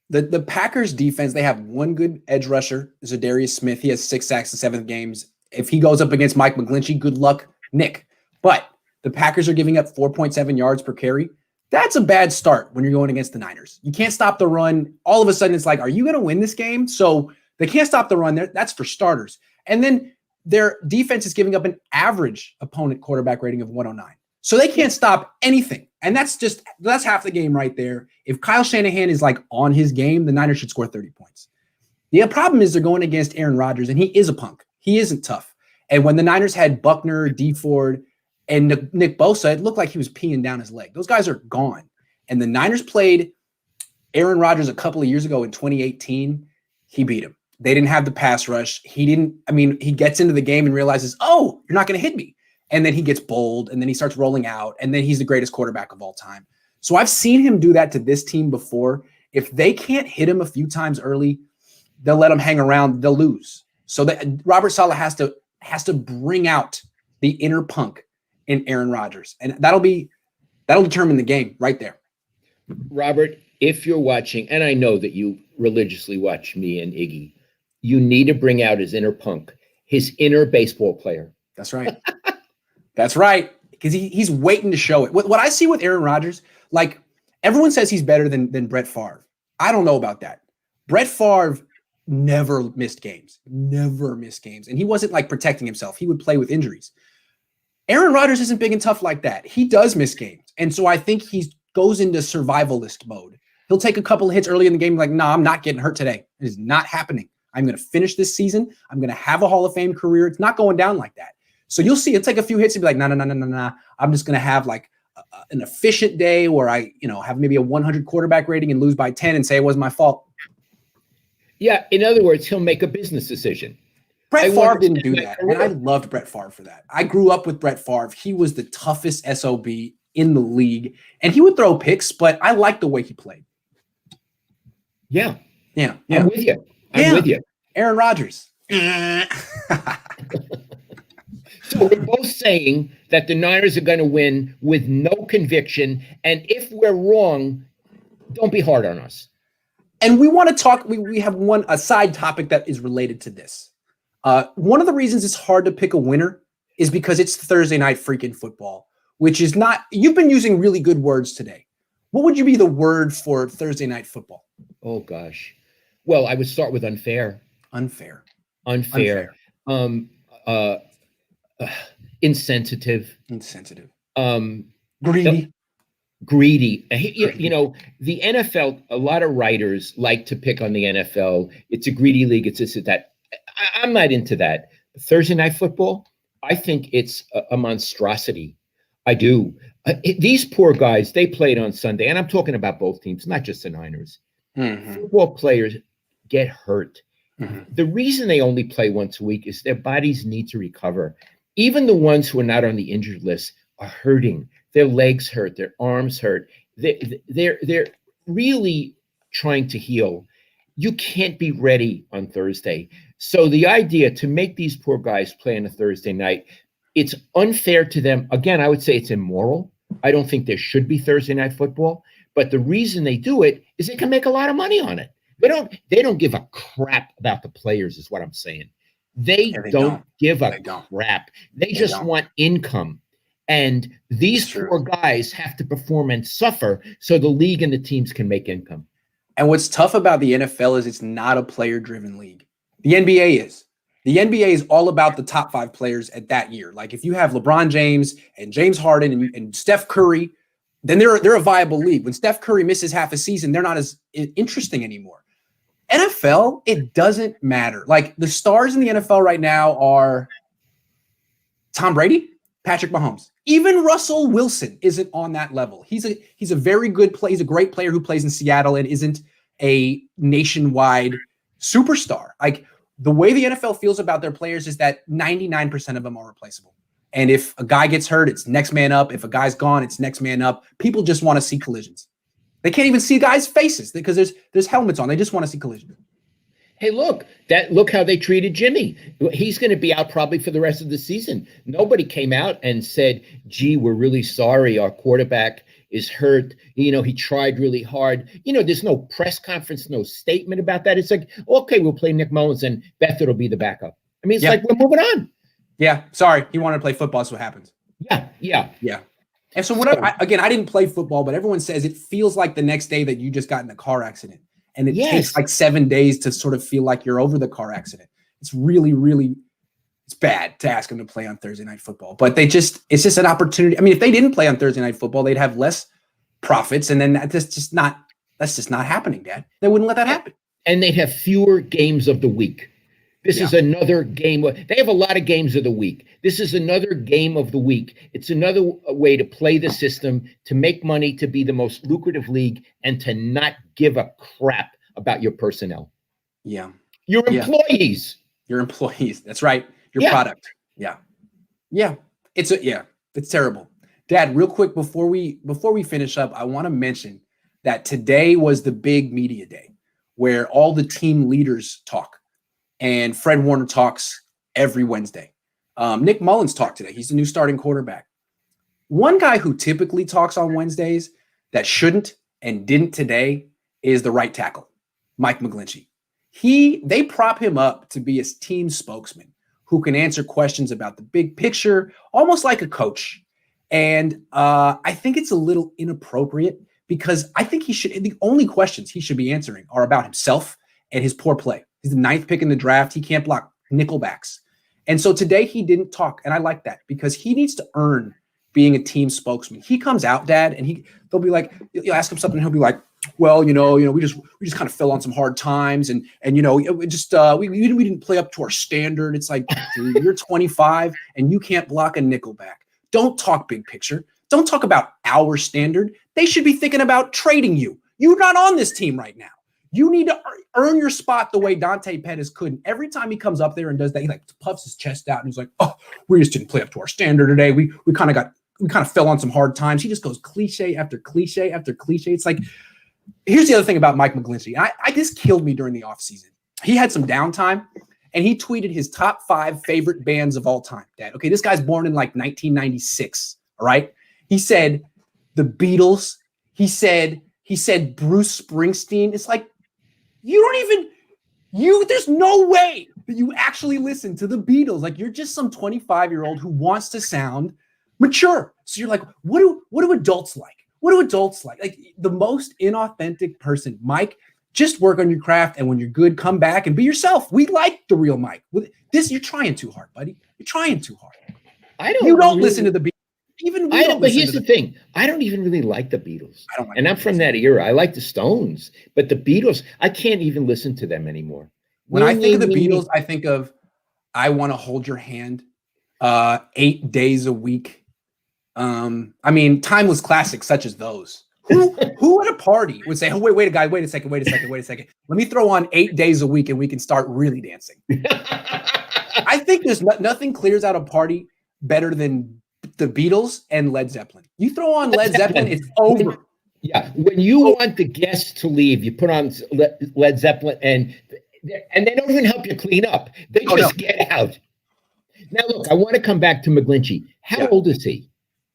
the Packers defense, they have one good edge rusher, Zadarius Smith. He has 6 sacks in 7 games. If he goes up against Mike McGlinchey, good luck, Nick. But the Packers are giving up 4.7 yards per carry. That's a bad start when you're going against the Niners. You can't stop the run. All of a sudden, it's like, are you going to win this game? So they can't stop the run there. That's for starters. And then their defense is giving up an average opponent quarterback rating of 109. So they can't stop anything. And that's half the game right there. If Kyle Shanahan is like on his game, the Niners should score 30 points. The problem is they're going against Aaron Rodgers, and he is a punk. He isn't tough. And when the Niners had Buckner, D Ford, and Nick Bosa, it looked like he was peeing down his leg. Those guys are gone. And the Niners played Aaron Rodgers a couple of years ago in 2018. He beat him. They didn't have the pass rush. He gets into the game and realizes, oh, you're not going to hit me. And then he gets bold, and then he starts rolling out, and then he's the greatest quarterback of all time. So I've seen him do that to this team before. If they can't hit him a few times early, they'll let them hang around, they'll lose. So that Robert Saleh has to bring out the inner punk in Aaron Rodgers, and that'll determine the game right there. Robert, if you're watching, and I know that you religiously watch me and Iggy, you need to bring out his inner punk, his inner baseball player. That's right. That's right. Because he's waiting to show it. What I see with Aaron Rodgers, like everyone says he's better than Brett Favre. I don't know about that. Brett Favre never missed games. And he wasn't like protecting himself. He would play with injuries. Aaron Rodgers isn't big and tough like that. He does miss games. And so I think he goes into survivalist mode. He'll take a couple of hits early in the game like, nah, I'm not getting hurt today. It is not happening. I'm going to finish this season. I'm going to have a Hall of Fame career. It's not going down like that. So you'll see, he'll take a few hits and be like, nah. I'm just going to have like an efficient day where I, have maybe a 100 quarterback rating and lose by 10 and say it was my fault. Yeah. In other words, he'll make a business decision. Brett Favre didn't do that. And I loved Brett Favre for that. I grew up with Brett Favre. He was the toughest SOB in the league. And he would throw picks, but I liked the way he played. Yeah. I'm with you. I'm with you. Aaron Rodgers. So we're both saying that the Niners are going to win with no conviction. And if we're wrong, don't be hard on us. And we want to talk, we have a side topic that is related to this. One of the reasons it's hard to pick a winner is because it's Thursday night freaking football, which is not, you've been using really good words today. What would you be the word for Thursday night football? Oh, gosh. Well, I would start with unfair. Unfair. Insensitive. Greedy. The NFL, a lot of writers like to pick on the NFL. It's a greedy league. It's this, that. I'm not into that. Thursday night football, I think it's a monstrosity. I do. These poor guys, they played on Sunday, and I'm talking about both teams, not just the Niners. Mm-hmm. Football players get hurt. Mm-hmm. The reason they only play once a week is their bodies need to recover. Even the ones who are not on the injured list are hurting. Their legs hurt. Their arms hurt. They're really trying to heal. You can't be ready on Thursday. So the idea to make these poor guys play on a Thursday night, it's unfair to them. Again, I would say it's immoral. I don't think there should be Thursday night football. But the reason they do it is they can make a lot of money on it. They don't give a crap about the players, is what I'm saying. They don't give a crap. They just want income. And these poor guys have to perform and suffer so the league and the teams can make income. And what's tough about the NFL is it's not a player-driven league. The NBA is. The NBA is all about the top 5 players at that year. Like if you have LeBron James and James Harden and Steph Curry, then they're a viable league. When Steph Curry misses half a season, they're not as interesting anymore. NFL, it doesn't matter. Like the stars in the NFL right now are Tom Brady, Patrick Mahomes. Even Russell Wilson isn't on that level. He's a very good player. He's a great player who plays in Seattle and isn't a nationwide superstar. Like the way the NFL feels about their players is that 99% of them are replaceable. And if a guy gets hurt, it's next man up. If a guy's gone, it's next man up. People just want to see collisions. They can't even see guys' faces because there's helmets on. They just want to see collisions. Hey, look how they treated Jimmy. He's going to be out probably for the rest of the season. Nobody came out and said, gee, we're really sorry. Our quarterback is hurt. He tried really hard. There's no press conference, no statement about that. It's like, okay, we'll play Nick Mullins and Beathard will be the backup. I mean, it's like we're moving on. Yeah. Sorry. He wanted to play football. That's what happens. Yeah. And so whatever, I didn't play football, but everyone says it feels like the next day that you just got in a car accident. And it takes like 7 days to sort of feel like you're over the car accident. It's really, really, it's bad to ask them to play on Thursday night football. But it's just an opportunity. I mean, if they didn't play on Thursday night football, they'd have less profits. And then that's just not happening, Dad. They wouldn't let that happen. And they'd have fewer games of the week. This is another game. They have a lot of games of the week. This is another game of the week. It's another way to play the system, to make money, to be the most lucrative league, and to not give a crap about your personnel. Yeah. Your employees. Your employees. That's right. Your product. Yeah. It's terrible. Dad, real quick, before we finish up, I want to mention that today was the big media day. where all the team leaders talk, and Fred Warner talks every Wednesday. Nick Mullins talked today. He's the new starting quarterback. One guy who typically talks on Wednesdays that shouldn't and didn't today is the right tackle, Mike McGlinchey. They prop him up to be a team spokesman who can answer questions about the big picture, almost like a coach. And I think it's a little inappropriate because I think the only questions he should be answering are about himself and his poor play. He's the 9th pick in the draft. He can't block nickelbacks. And so today he didn't talk. And I like that because he needs to earn being a team spokesman. He comes out, Dad, and they'll be like, you'll ask him something, and he'll be like, well, we just kind of fell on some hard times, and we didn't play up to our standard. It's like, dude, you're 25 and you can't block a nickelback. Don't talk big picture. Don't talk about our standard. They should be thinking about trading you. You're not on this team right now. You need to earn your spot the way Dante Pettis couldn't. Every time he comes up there and does that, he like puffs his chest out and he's like, oh, we just didn't play up to our standard today. We kind of fell on some hard times. He just goes cliche after cliche after cliche. It's like, here's the other thing about Mike McGlinchey. This killed me during the offseason. He had some downtime and he tweeted his top 5 favorite bands of all time, Dad. Okay, this guy's born in like 1996. All right. He said the Beatles. He said Bruce Springsteen. It's like, there's no way that you actually listen to the Beatles. Like, you're just some 25-year-old who wants to sound mature. So you're like, what do adults like? What do adults like? Like, the most inauthentic person. Mike, just work on your craft, and when you're good, come back and be yourself. We like the real Mike. With this, you're trying too hard, buddy. You're trying too hard. You don't listen to the Beatles. But here's the thing. I don't even really like the Beatles. And I'm from that era. I like the Stones, but the Beatles, I can't even listen to them anymore. When I think of the Beatles, I think of I Want to Hold Your Hand, 8 days a week. Timeless classics such as those. Who at a party would say, oh, wait a second. Let me throw on 8 days a week and we can start really dancing. I think there's nothing clears out a party better than the Beatles and Led Zeppelin. You throw on Led Zeppelin, it's over. Yeah, when you want the guests to leave, you put on Led Zeppelin, and they don't even help you clean up. They just get out. Now, look, I want to come back to McGlinchey. How old is he?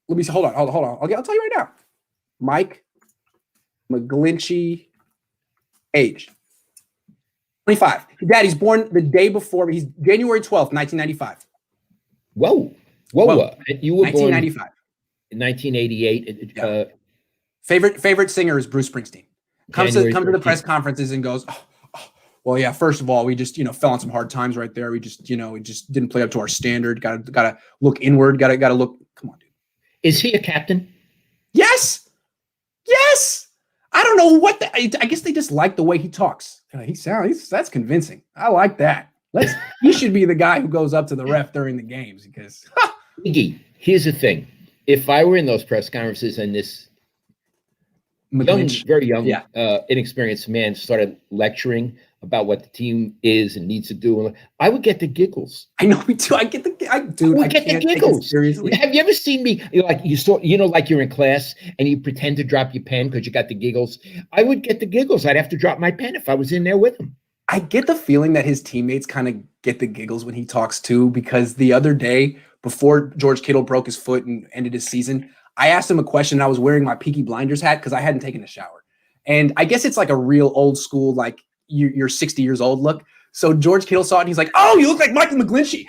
Let me see. Hold on. I'll tell you right now. Mike McGlinchey, age 25. Daddy's born the day before. He's January 12th, 1995. Whoa. You were 1995. Born in 1988. Yeah. Favorite singer is Bruce Springsteen. Comes to the press conferences and goes, well, yeah, first of all, we just, fell on some hard times right there. We just didn't play up to our standard. Got to look inward. Got to look. Come on, dude. Is he a captain? Yes. I don't know I guess they just like the way he talks. That's convincing. I like that. He should be the guy who goes up to the ref during the games because. Iggy, here's the thing. If I were in those press conferences and this very young, inexperienced man started lecturing about what the team is and needs to do, I would get the giggles. I know me too. I get the giggles. Seriously. Have you ever seen me like you're in class and you pretend to drop your pen because you got the giggles? I would get the giggles. I'd have to drop my pen if I was in there with him. I get the feeling that his teammates kind of get the giggles when he talks too, because the other day before George Kittle broke his foot and ended his season, I asked him a question. And I was wearing my Peaky Blinders hat because I hadn't taken a shower. And I guess it's like a real old school, like you're 60 years old look. So George Kittle saw it and he's like, oh, you look like Michael McGlinchey.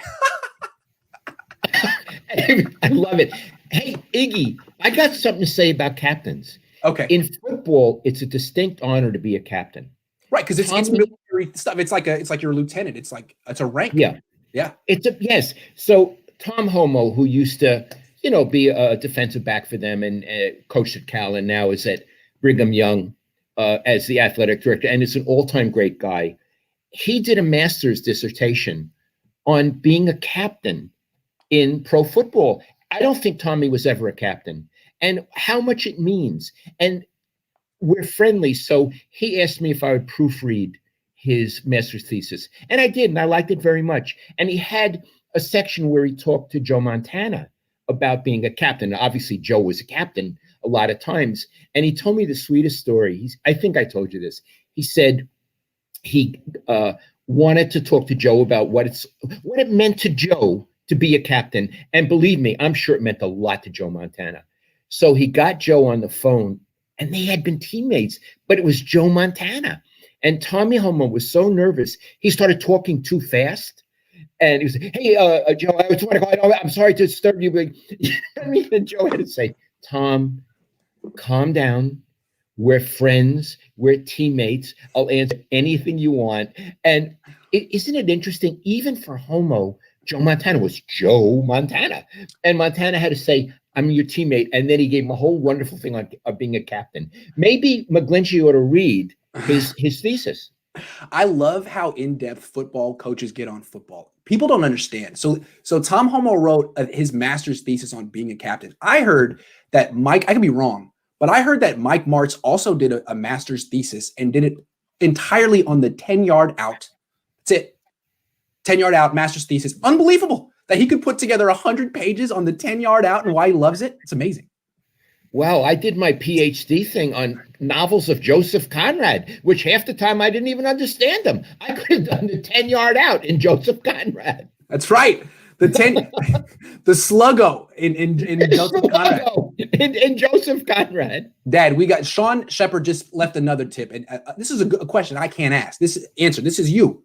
I love it. Hey, Iggy, I got something to say about captains. Okay. In football, it's a distinct honor to be a captain. Right, because it's military stuff. It's like you're a lieutenant. It's a rank. Yeah. Yes. So Tom Homo, who used to, be a defensive back for them and coached at Cal, and now is at Brigham Young as the athletic director, and is an all-time great guy. He did a master's dissertation on being a captain in pro football. I don't think Tommy was ever a captain, and how much it means. And we're friendly, so he asked me if I would proofread his master's thesis, and I did, and I liked it very much. And he had a section where he talked to Joe Montana about being a captain. Obviously, Joe was a captain a lot of times, and he told me the sweetest story. I think I told you this. He said, he wanted to talk to Joe about what it meant to Joe to be a captain. And believe me, I'm sure it meant a lot to Joe Montana. So he got Joe on the phone, and they had been teammates, but it was Joe Montana. And Tommy Homo was so nervous, he started talking too fast. And he was, hey, Joe, I just want to go, I'm sorry to disturb you, but and Joe had to say, Tom, calm down. We're friends. We're teammates. I'll answer anything you want. And isn't it interesting? Even for Homo, Joe Montana was Joe Montana. And Montana had to say, I'm your teammate. And then he gave him a whole wonderful thing on being a captain. Maybe McGlinchey ought to read his thesis. I love how in-depth football coaches get on football. People don't understand. So Tom Homo wrote his master's thesis on being a captain. I heard that Mike, I could be wrong, but I heard that Mike Martz also did a master's thesis and did it entirely on the 10-yard out. That's it. 10-yard out, master's thesis. Unbelievable that he could put together 100 pages on the 10-yard out and why he loves it. It's amazing. Wow, I did my PhD thing on novels of Joseph Conrad, which half the time I didn't even understand them. I could have done the 10-yard out in Joseph Conrad. That's right. The sluggo in Joseph Conrad. In Joseph Conrad. Dad, we got Sean Shepard just left another tip. And this is a question I can't ask. This is you.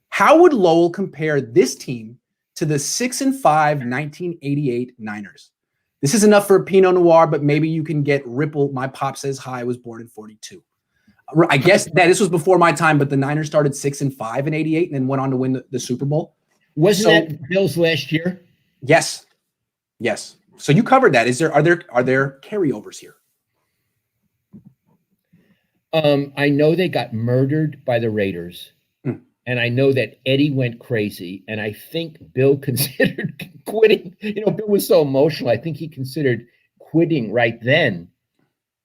How would Lowell compare this team to the 6-5 1988 Niners? This is enough for a Pinot Noir, but maybe you can get Ripple. My pop says hi. I was born in 42. I guess that this was before my time, but the Niners started 6-5 in 88 and then went on to win the Super Bowl. Wasn't that Bills last year? Yes. So you covered that. Are there carryovers here? I know they got murdered by the Raiders. And I know that Eddie went crazy, and I think Bill considered quitting. Bill was so emotional. I think he considered quitting right then.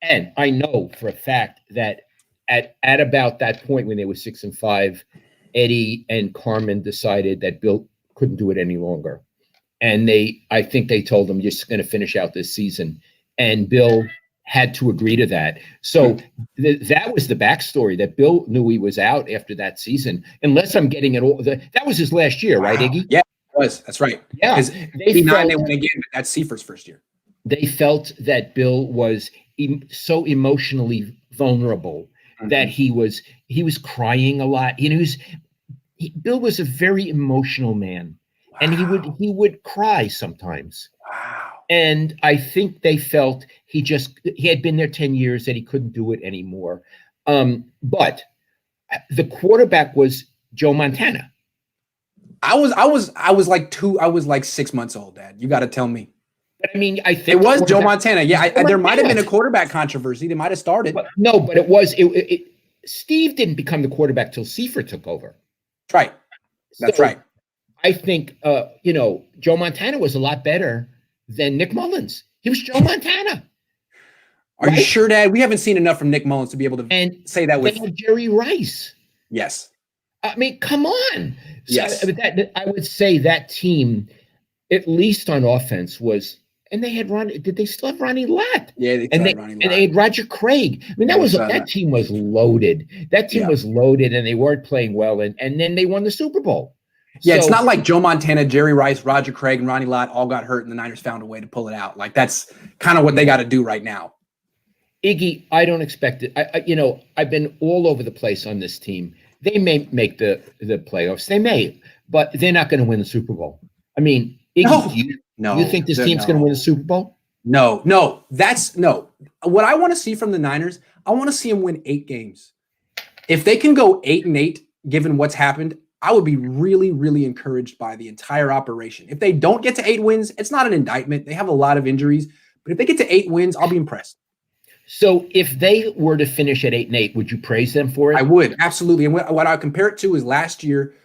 And I know for a fact that at about that point when they were 6-5, Eddie and Carmen decided that Bill couldn't do it any longer. And I think they told him, you're just going to finish out this season. And Bill had to agree to that. So that was the backstory, that Bill knew he was out after that season. Unless I'm getting it all. That was his last year, right, Iggy? Yeah, it was. That's right. Yeah. Because 89 they went again, but that's Seifert's first year. They felt that Bill was so emotionally vulnerable that he was crying a lot. Bill was a very emotional man. Wow. And he would cry sometimes. Wow. And I think they felt he had been there 10 years, that he couldn't do it anymore. But the quarterback was Joe Montana. I was like 6 months old, Dad. You got to tell me. But I mean, I think it was Joe Montana. Yeah, there might have been a quarterback controversy. They might have started. But it was. Steve didn't become the quarterback till Seifert took over. That's right. That's right. I think Joe Montana was a lot better than Nick Mullins. He was Joe Montana. Are you sure, Dad? We haven't seen enough from Nick Mullins to be able to say that with Jerry Rice. Yes. I mean, come on. Yes. I would say that team, at least on offense, was, and they had Ronnie. Did they still have Ronnie Lott? Yeah, they had Ronnie Lott. And they had Roger Craig. I mean, that team was loaded. That team was loaded, and they weren't playing well. And then they won the Super Bowl. Yeah, it's not like Joe Montana, Jerry Rice, Roger Craig, and Ronnie Lott all got hurt and the Niners found a way to pull it out. Like, that's kind of what they got to do right now. Iggy, I don't expect it. I've been all over the place on this team. They may make the playoffs. They may, but they're not going to win the Super Bowl. I mean, Iggy, you think this team's going to win the Super Bowl? No. What I want to see from the Niners, I want to see them win 8 games. If they can go 8-8, given what's happened, I would be really, really encouraged by the entire operation. If they don't get to 8 wins, it's not an indictment. They have a lot of injuries. But if they get to 8 wins, I'll be impressed. So if they were to finish at 8-8, would you praise them for it? I would, absolutely. And what I compare it to is last year,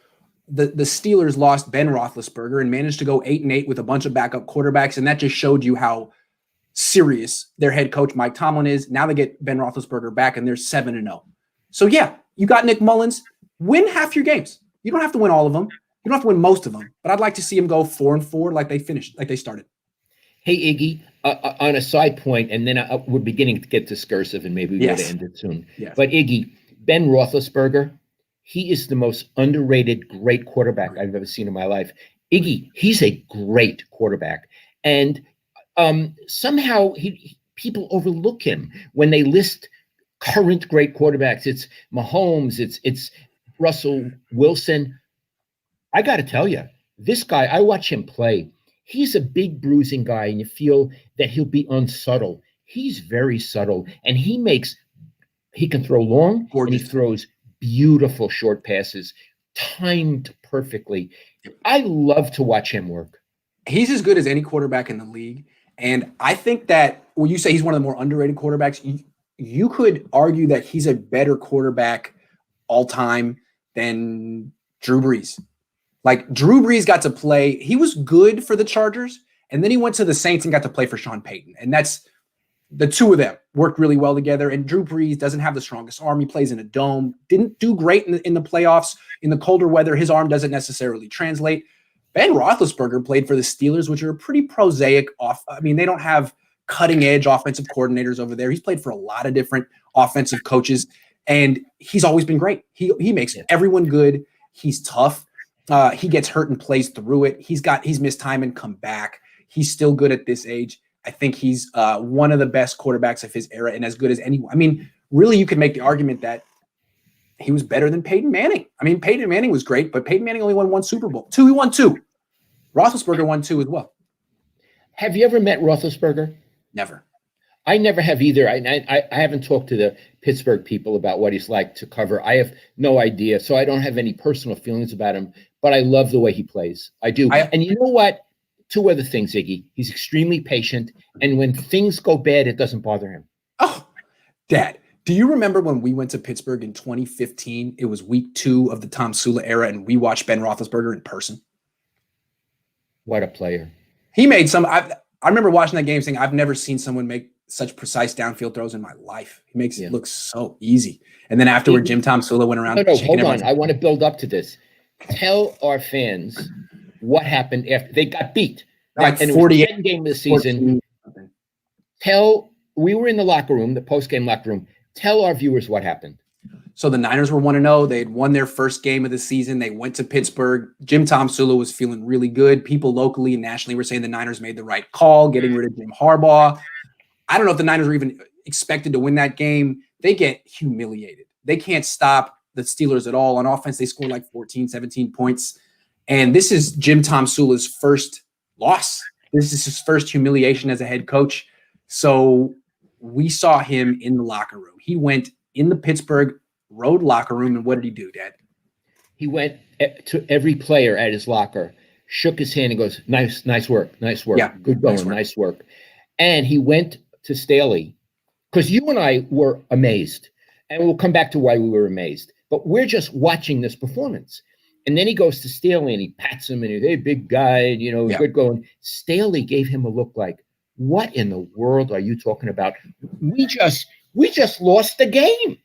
the Steelers lost Ben Roethlisberger and managed to go 8-8 with a bunch of backup quarterbacks. And that just showed you how serious their head coach, Mike Tomlin, is. Now they get Ben Roethlisberger back and they're 7-0. So yeah, you got Nick Mullins. Win half your games. You don't have to win all of them. You don't have to win most of them, but I'd like to see them go 4-4 like they started. Hey, Iggy, on a side point, and then we're beginning to get discursive, and maybe we're going to end it soon. Yes. But Iggy, Ben Roethlisberger, he is the most underrated great quarterback I've ever seen in my life. Iggy, he's a great quarterback. And somehow people overlook him when they list current great quarterbacks. It's Mahomes, it's Russell Wilson. I got to tell you, this guy, I watch him play. He's a big bruising guy, and you feel that he'll be unsubtle. He's very subtle, and he can throw long, and he throws beautiful short passes, timed perfectly. I love to watch him work. He's as good as any quarterback in the league. And I think that when you say he's one of the more underrated quarterbacks, you could argue that he's a better quarterback all time than Drew Brees. Like, Drew Brees got to play. He was good for the Chargers, and then he went to the Saints and got to play for Sean Payton. And that's the two of them worked really well together. And Drew Brees doesn't have the strongest arm. He plays in a dome. Didn't do great in the playoffs. In the colder weather, his arm doesn't necessarily translate. Ben Roethlisberger played for the Steelers, which are a pretty prosaic they don't have cutting-edge offensive coordinators over there. He's played for a lot of different offensive coaches, and he's always been great. He makes everyone good. He's tough. He gets hurt and plays through it. He's missed time and come back. He's still good at this age. I think he's one of the best quarterbacks of his era and as good as anyone. I mean, really, you could make the argument that he was better than Peyton Manning. I mean, Peyton Manning was great, but Peyton Manning only won one Super Bowl. He won two. Roethlisberger won two as well. Have you ever met Roethlisberger? Never. I never have either. I haven't talked to the Pittsburgh people about what he's like to cover. I have no idea, so I don't have any personal feelings about him, but I love the way he plays. I do. And you know what? Two other things, Iggy. He's extremely patient, and when things go bad, it doesn't bother him. Oh, Dad, do you remember when we went to Pittsburgh in 2015? It was week 2 of the Tomsula era, and we watched Ben Roethlisberger in person. What a player. He made some – I remember watching that game saying, I've never seen someone make such precise downfield throws in my life. He makes it look so easy. And then afterward, Jim Tomsula went around. Hold on. I want to build up to this. Tell our fans what happened after they got beat. Like and 48 it was the game of the season. We were in the locker room, the post-game locker room. Tell our viewers what happened. So the Niners were 1-0. They had won their first game of the season. They went to Pittsburgh. Jim Tomsula was feeling really good. People locally and nationally were saying the Niners made the right call, getting rid of Jim Harbaugh. I don't know if the Niners were even expected to win that game. They get humiliated. They can't stop the Steelers at all. On offense, they score like 14, 17 points. And this is Jim Tomsula's first loss. This is his first humiliation as a head coach. So we saw him in the locker room. He went in the Pittsburgh road locker room, and what did he do, Dad? He went to every player at his locker, shook his hand and goes, nice work. Yeah, good going, nice work. And he went to Staley, because you and I were amazed, and we'll come back to why we were amazed, but we're just watching this performance. And then he goes to Staley and he pats him and he's, hey, big guy, good going. Staley gave him a look like, what in the world are you talking about? We just lost the game.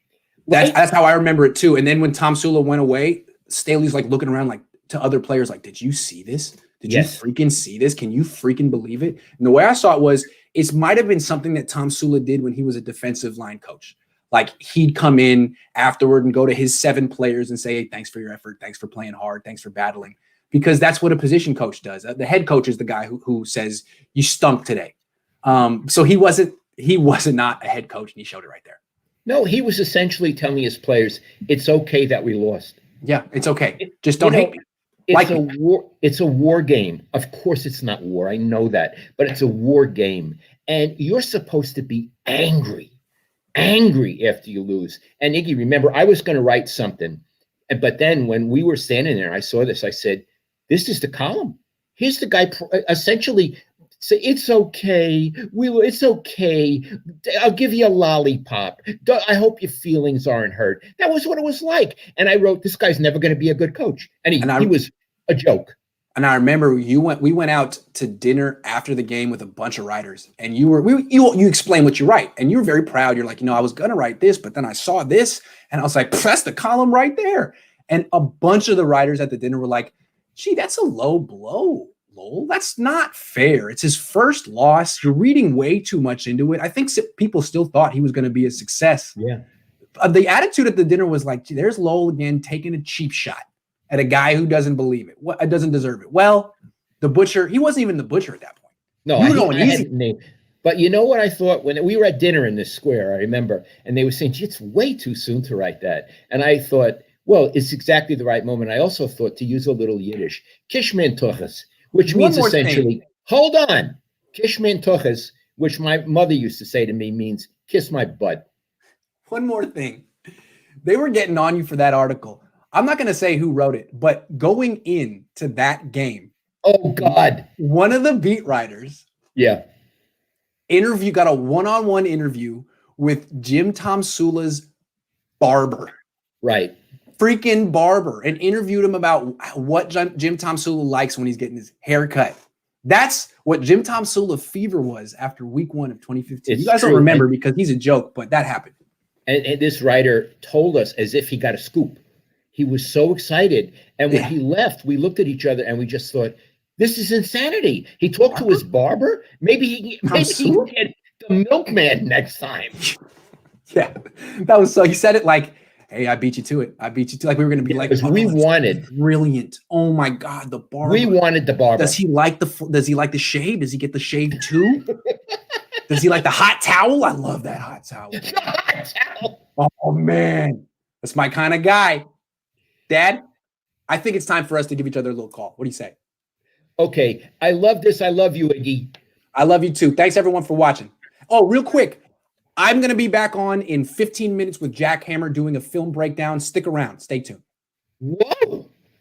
Right? That's how I remember it too. And then when Tomsula went away, Staley's like looking around like to other players like, did you see this? Did you freaking see this? Can you freaking believe it? And the way I saw it was, it might have been something that Tomsula did when he was a defensive line coach. Like, he'd come in afterward and go to his 7 players and say, hey, thanks for your effort. Thanks for playing hard. Thanks for battling. Because that's what a position coach does. The head coach is the guy who says, you stunk today. So he wasn't not a head coach, and he showed it right there. No, he was essentially telling his players, it's okay that we lost. Yeah, it's okay. Just don't hate me. It's a war game. Of course it's not war. I know that. But it's a war game. And you're supposed to be angry after you lose. And Iggy, remember, I was going to write something. But then when we were standing there, I saw this. I said, this is the column. Here's the guy essentially say, it's okay. It's okay. I'll give you a lollipop. I hope your feelings aren't hurt. That was what it was like. And I wrote, this guy's never going to be a good coach. And he was a joke. And I remember we went out to dinner after the game with a bunch of writers, and you explained what you write, and you were very proud. You're like, I was going to write this, but then I saw this, and I was like, that's the column right there. And a bunch of the writers at the dinner were like, gee, that's a low blow, Lowell. That's not fair. It's his first loss. You're reading way too much into it. I think people still thought he was going to be a success. Yeah. the attitude at the dinner was like, "Gee, there's Lowell again taking a cheap shot at a guy who doesn't believe it, doesn't deserve it." Well, the butcher, he wasn't even the butcher at that point. No, You were going easy. But you know what I thought when we were at dinner in this square, I remember, and they were saying, "Gee, it's way too soon to write that." And I thought, well, it's exactly the right moment. I also thought, to use a little Yiddish, kishmin tuchas, which means essentially, hold on, kishmin tuchas, which my mother used to say to me, means kiss my butt. One more thing. They were getting on you for that article. I'm not going to say who wrote it, but going into that game. Oh, God. One of the beat writers. Yeah. Got a one-on-one interview with Jim Tomsula's barber. Right. Freaking barber, and interviewed him about what Jim Tomsula likes when he's getting his hair cut. That's what Jim Tomsula fever was after week 1 of 2015. You guys don't remember because he's a joke, but that happened. And this writer told us as if he got a scoop. He was so excited. And when he left, we looked at each other and we just thought, this is insanity. He talked to his barber. Maybe he can get the milkman next time. Yeah, that was so. He said it like, "Hey, I beat you to it. I beat you to." Like we were going to be like, because we wanted brilliant. Oh my God, the barber. We wanted the barber. Does he like the shave? Does he get the shave too? Does he like the hot towel? I love that hot towel. The hot towel. Oh man, that's my kind of guy. Dad, I think it's time for us to give each other a little call. What do you say? Okay. I love this. I love you, Iggy. I love you too. Thanks everyone for watching. Oh, real quick. I'm going to be back on in 15 minutes with Jack Hammer doing a film breakdown. Stick around. Stay tuned. Whoa.